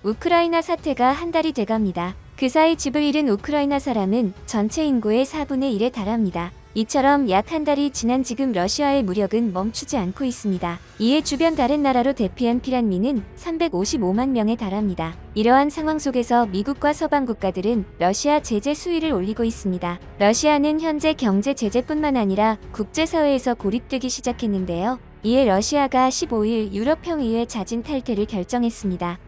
우크라이나 사태가 한 달이 돼갑니다. 그 사이 집을 잃은 우크라이나 사람은 전체 인구의 4분의 1에 달합니다. 이처럼 약 한 달이 지난 지금 러시아의 무력은 멈추지 않고 있습니다. 이에 주변 다른 나라로 대피한 피난민은 355만 명에 달합니다. 이러한 상황 속에서 미국과 서방 국가들은 러시아 제재 수위를 올리고 있습니다. 러시아는 현재 경제 제재뿐만 아니라 국제사회에서 고립되기 시작했는데요. 이에 러시아가 15일 유럽평의회 자진 탈퇴를 결정했습니다.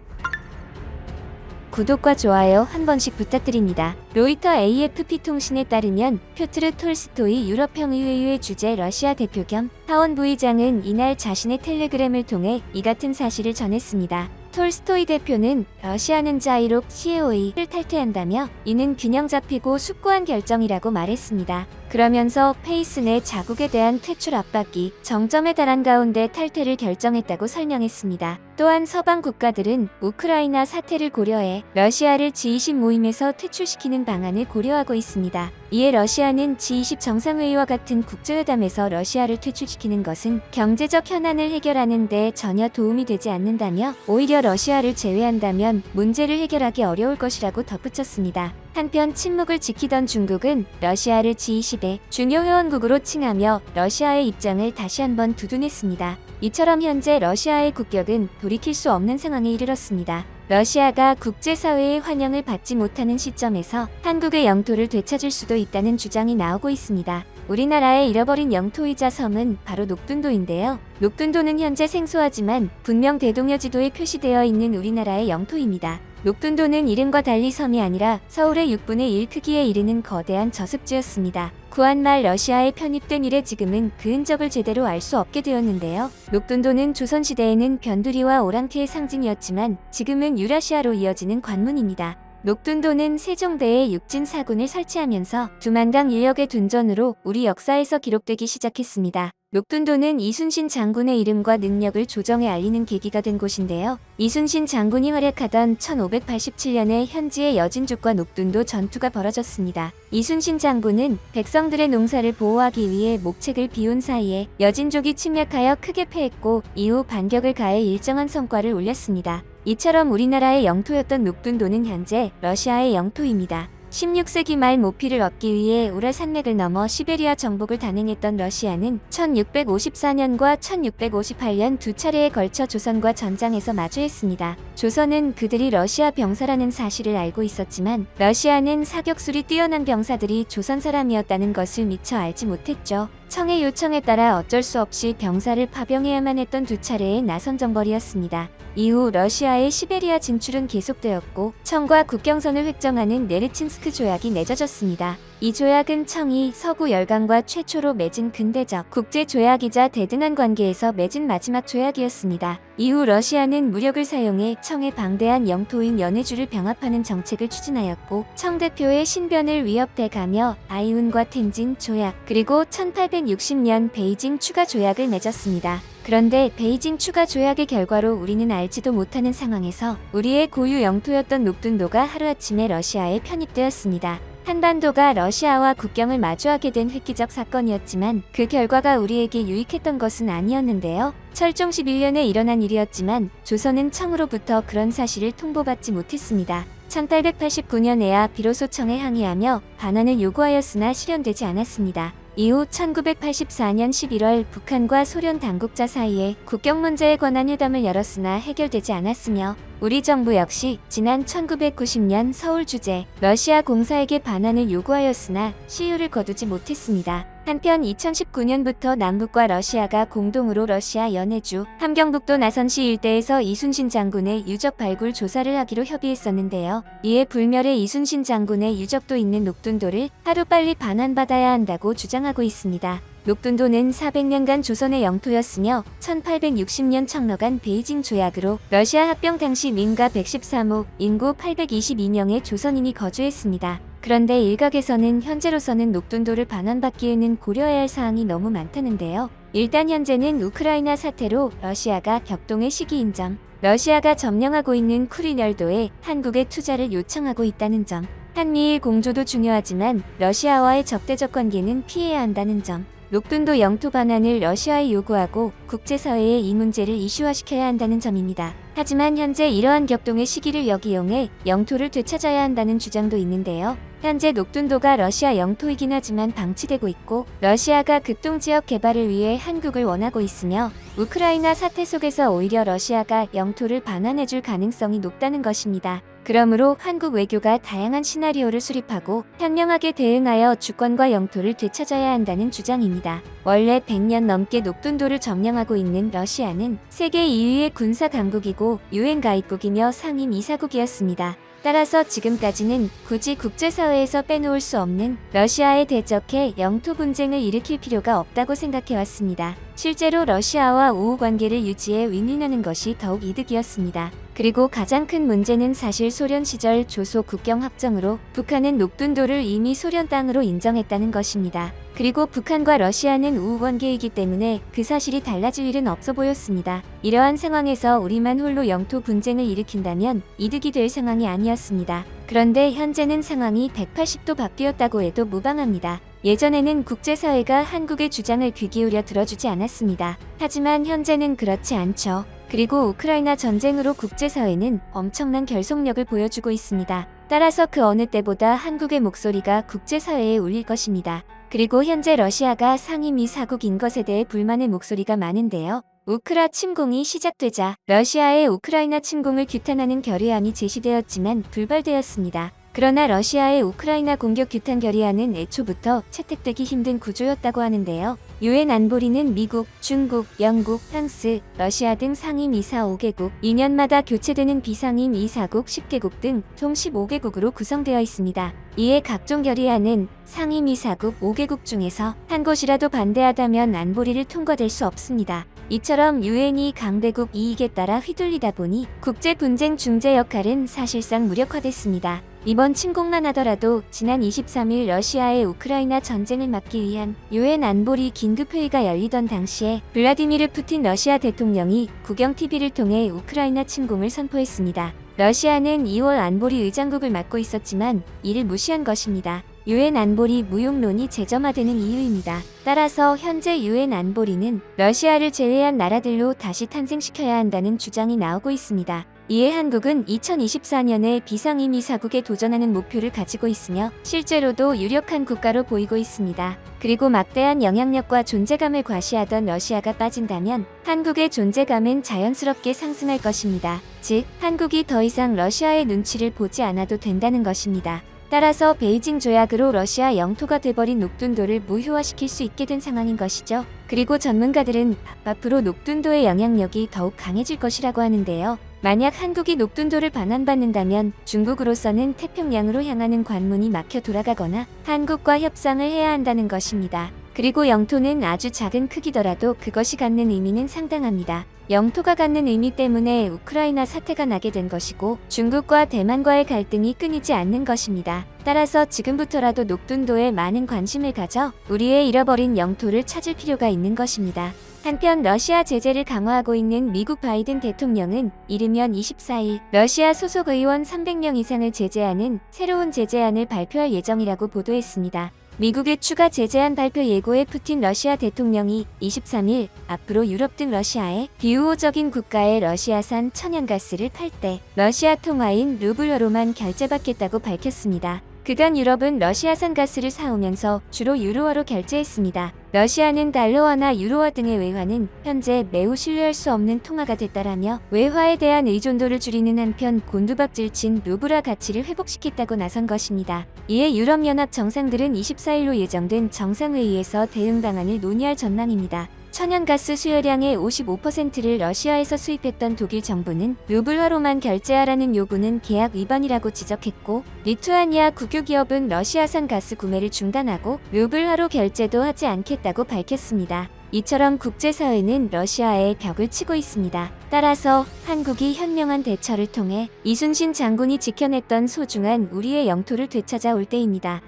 구독과 좋아요 한 번씩 부탁드립니다. 로이터 AFP 통신에 따르면 퓨트르 톨스토이 유럽평의회의 주재 러시아 대표 겸 하원 부의장은 이날 자신의 텔레그램을 통해 이 같은 사실을 전했습니다. 톨스토이 대표는 러시아는 자유롭 COE를 탈퇴한다며 이는 균형 잡히고 숙고한 결정이라고 말했습니다. 그러면서 페이스 내 자국에 대한 퇴출 압박이 정점에 달한 가운데 탈퇴를 결정했다고 설명했습니다. 또한 서방 국가들은 우크라이나 사태를 고려해 러시아를 G20 모임에서 퇴출시키는 방안을 고려하고 있습니다. 이에 러시아는 G20 정상회의와 같은 국제회담에서 러시아를 퇴출시키는 것은 경제적 현안을 해결하는 데 전혀 도움이 되지 않는다며 오히려 러시아를 제외한다면 문제를 해결하기 어려울 것이라고 덧붙였습니다. 한편 침묵을 지키던 중국은 러시아를 G20의 중요 회원국으로 칭하며 러시아의 입장을 다시 한번 두둔했습니다. 이처럼 현재 러시아의 국격은 돌이킬 수 없는 상황에 이르렀습니다. 러시아가 국제사회의 환영을 받지 못하는 시점에서 한국의 영토를 되찾을 수도 있다는 주장이 나오고 있습니다. 우리나라의 잃어버린 영토이자 섬은 바로 녹둔도인데요. 녹둔도는 현재 생소하지만 분명 대동여지도에 표시되어 있는 우리나라의 영토입니다. 녹둔도는 이름과 달리 섬이 아니라 서울의 6분의 1 크기에 이르는 거대한 저습지였습니다. 구한말 러시아에 편입된 이래 지금은 그 흔적을 제대로 알 수 없게 되었는데요. 녹둔도는 조선시대에는 변두리와 오랑캐의 상징이었지만 지금은 유라시아로 이어지는 관문입니다. 녹둔도는 세종대에 육진 사군을 설치하면서 두만강 인력의 둔전으로 우리 역사에서 기록되기 시작했습니다. 녹둔도는 이순신 장군의 이름과 능력을 조정해 알리는 계기가 된 곳인데요. 이순신 장군이 활약하던 1587년에 현지의 여진족과 녹둔도 전투가 벌어졌습니다. 이순신 장군은 백성들의 농사를 보호하기 위해 목책을 비운 사이에 여진족이 침략하여 크게 패했고 이후 반격을 가해 일정한 성과를 올렸습니다. 이처럼 우리나라의 영토였던 녹둔도는 현재 러시아의 영토입니다. 16세기 말 모피를 얻기 위해 우랄 산맥을 넘어 시베리아 정복을 단행했던 러시아는 1654년과 1658년 두 차례에 걸쳐 조선과 전장에서 마주했습니다. 조선은 그들이 러시아 병사라는 사실을 알고 있었지만 러시아는 사격술이 뛰어난 병사들이 조선 사람이었다는 것을 미처 알지 못했죠. 청의 요청에 따라 어쩔 수 없이 병사를 파병해야만 했던 두 차례의 나선 정벌이었습니다. 이후 러시아의 시베리아 진출은 계속되었고 청과 국경선을 획정하는 네르친스크 조약이 맺어졌습니다. 이 조약은 청이 서구 열강과 최초로 맺은 근대적 국제조약이자 대등한 관계에서 맺은 마지막 조약이었습니다. 이후 러시아는 무력을 사용해 청의 방대한 영토인 연해주를 병합하는 정책을 추진하였고 청 대표의 신변을 위협해 가며 아이운과 텐진 조약 그리고 1860년 베이징 추가 조약을 맺었습니다. 그런데 베이징 추가 조약의 결과로 우리는 알지도 못하는 상황에서 우리의 고유 영토였던 녹둔도가 하루아침에 러시아에 편입되었습니다. 한반도가 러시아와 국경을 마주하게 된 획기적 사건이었지만 그 결과가 우리에게 유익했던 것은 아니었는데요. 철종 11년에 일어난 일이었지만 조선은 청으로부터 그런 사실을 통보받지 못했습니다. 1889년에야 비로소 청에 항의하며 반환을 요구하였으나 실현되지 않았습니다. 이후 1984년 11월 북한과 소련 당국자 사이에 국경 문제에 관한 회담을 열었으나 해결되지 않았으며 우리 정부 역시 지난 1990년 서울 주재 러시아 공사에게 반환을 요구하였으나 시효를 거두지 못했습니다. 한편 2019년부터 남북과 러시아가 공동으로 러시아 연해주 함경북도 나선시 일대에서 이순신 장군의 유적 발굴 조사를 하기로 협의했었는데요. 이에 불멸의 이순신 장군의 유적도 있는 녹둔도를 하루빨리 반환받아야 한다고 주장하고 있습니다. 녹둔도는 400년간 조선의 영토였으며 1860년 청러간 베이징 조약으로 러시아 합병 당시 민가 113호, 인구 822명의 조선인이 거주했습니다. 그런데 일각에서는 현재로서는 녹둔도를 반환받기에는 고려해야 할 사항이 너무 많다는데요. 일단 현재는 우크라이나 사태로 러시아가 격동의 시기인 점, 러시아가 점령하고 있는 쿠릴열도에 한국의 투자를 요청하고 있다는 점, 한미일 공조도 중요하지만 러시아와의 적대적 관계는 피해야 한다는 점, 녹둔도 영토 반환을 러시아에 요구하고 국제사회에 이 문제를 이슈화시켜야 한다는 점입니다. 하지만 현재 이러한 격동의 시기를 역이용해 영토를 되찾아야 한다는 주장도 있는데요. 현재 녹둔도가 러시아 영토이긴 하지만 방치되고 있고 러시아가 극동지역 개발을 위해 한국을 원하고 있으며 우크라이나 사태 속에서 오히려 러시아가 영토를 반환해줄 가능성이 높다는 것입니다. 그러므로 한국 외교가 다양한 시나리오를 수립하고 현명하게 대응하여 주권과 영토를 되찾아야 한다는 주장입니다. 원래 100년 넘게 녹둔도를 점령하고 있는 러시아는 세계 2위의 군사 강국이고 유엔 가입국이며 상임 이사국이었습니다. 따라서 지금까지는 굳이 국제사회에서 빼놓을 수 없는 러시아에 대적해 영토 분쟁을 일으킬 필요가 없다고 생각해왔습니다. 실제로 러시아와 우호 관계를 유지해 윈윈하는 것이 더욱 이득이었습니다. 그리고 가장 큰 문제는 사실 소련 시절 조소 국경 합정으로 북한은 녹둔도를 이미 소련 땅으로 인정했다는 것입니다. 그리고 북한과 러시아는 우호 관계이기 때문에 그 사실이 달라질 일은 없어 보였습니다. 이러한 상황에서 우리만 홀로 영토 분쟁을 일으킨다면 이득이 될 상황이 아니었습니다. 그런데 현재는 상황이 180도 바뀌었다고 해도 무방합니다. 예전에는 국제사회가 한국의 주장을 귀 기울여 들어주지 않았습니다. 하지만 현재는 그렇지 않죠. 그리고 우크라이나 전쟁으로 국제사회는 엄청난 결속력을 보여주고 있습니다. 따라서 그 어느 때보다 한국의 목소리가 국제사회에 울릴 것입니다. 그리고 현재 러시아가 상임이사국인 것에 대해 불만의 목소리가 많은데요. 우크라 침공이 시작되자 러시아의 우크라이나 침공을 규탄하는 결의안이 제시되었지만 불발되었습니다. 그러나 러시아의 우크라이나 공격 규탄 결의안은 애초부터 채택되기 힘든 구조였다고 하는데요. 유엔 안보리는 미국, 중국, 영국, 프랑스, 러시아 등 상임이사 5개국, 2년마다 교체되는 비상임이사국 10개국 등 총 15개국으로 구성되어 있습니다. 이에 각종 결의안은 상임이사국 5개국 중에서 한 곳이라도 반대하다면 안보리를 통과될 수 없습니다. 이처럼 유엔이 강대국 이익에 따라 휘둘리다 보니 국제 분쟁 중재 역할은 사실상 무력화됐습니다. 이번 침공만 하더라도 지난 23일 러시아의 우크라이나 전쟁을 막기 위한 유엔 안보리 긴급회의가 열리던 당시에 블라디미르 푸틴 러시아 대통령이 국영 TV를 통해 우크라이나 침공을 선포했습니다. 러시아는 2월 안보리 의장국을 맡고 있었지만 이를 무시한 것입니다. 유엔 안보리 무용론이 재점화되는 이유입니다. 따라서 현재 유엔 안보리는 러시아를 제외한 나라들로 다시 탄생시켜야 한다는 주장이 나오고 있습니다. 이에 한국은 2024년에 비상임이사국에 도전하는 목표를 가지고 있으며 실제로도 유력한 국가로 보이고 있습니다. 그리고 막대한 영향력과 존재감을 과시하던 러시아가 빠진다면 한국의 존재감은 자연스럽게 상승할 것입니다. 즉, 한국이 더 이상 러시아의 눈치를 보지 않아도 된다는 것입니다. 따라서 베이징 조약으로 러시아 영토가 돼버린 녹둔도를 무효화시킬 수 있게 된 상황인 것이죠. 그리고 전문가들은 앞으로 녹둔도의 영향력이 더욱 강해질 것이라고 하는데요. 만약 한국이 녹둔도를 반환받는다면 중국으로서는 태평양으로 향하는 관문이 막혀 돌아가거나 한국과 협상을 해야 한다는 것입니다. 그리고 영토는 아주 작은 크기더라도 그것이 갖는 의미는 상당합니다. 영토가 갖는 의미 때문에 우크라이나 사태가 나게 된 것이고 중국과 대만과의 갈등이 끊이지 않는 것입니다. 따라서 지금부터라도 녹둔도에 많은 관심을 가져 우리의 잃어버린 영토를 찾을 필요가 있는 것입니다. 한편 러시아 제재를 강화하고 있는 미국 바이든 대통령은 이르면 24일 러시아 소속 의원 300명 이상을 제재하는 새로운 제재안을 발표할 예정이라고 보도했습니다. 미국의 추가 제재안 발표 예고에 푸틴 러시아 대통령이 23일 앞으로 유럽 등 러시아의 비우호적인 국가에 러시아산 천연가스를 팔 때 러시아 통화인 루블화로만 결제받겠다고 밝혔습니다. 그간 유럽은 러시아산 가스를 사오면서 주로 유로화로 결제했습니다. 러시아는 달러화나 유로화 등의 외화는 현재 매우 신뢰할 수 없는 통화가 됐다라며 외화에 대한 의존도를 줄이는 한편 곤두박질친 루블화 가치를 회복시켰다고 나선 것입니다. 이에 유럽연합 정상들은 24일로 예정된 정상회의에서 대응 방안을 논의할 전망입니다. 천연가스 수요량의 55%를 러시아에서 수입했던 독일 정부는 루블화로만 결제하라는 요구는 계약 위반이라고 지적했고 리투아니아 국유기업은 러시아산 가스 구매를 중단하고 루블화로 결제도 하지 않겠다고 밝혔습니다. 이처럼 국제사회는 러시아에 벽을 치고 있습니다. 따라서 한국이 현명한 대처를 통해 이순신 장군이 지켜냈던 소중한 우리의 영토를 되찾아올 때입니다.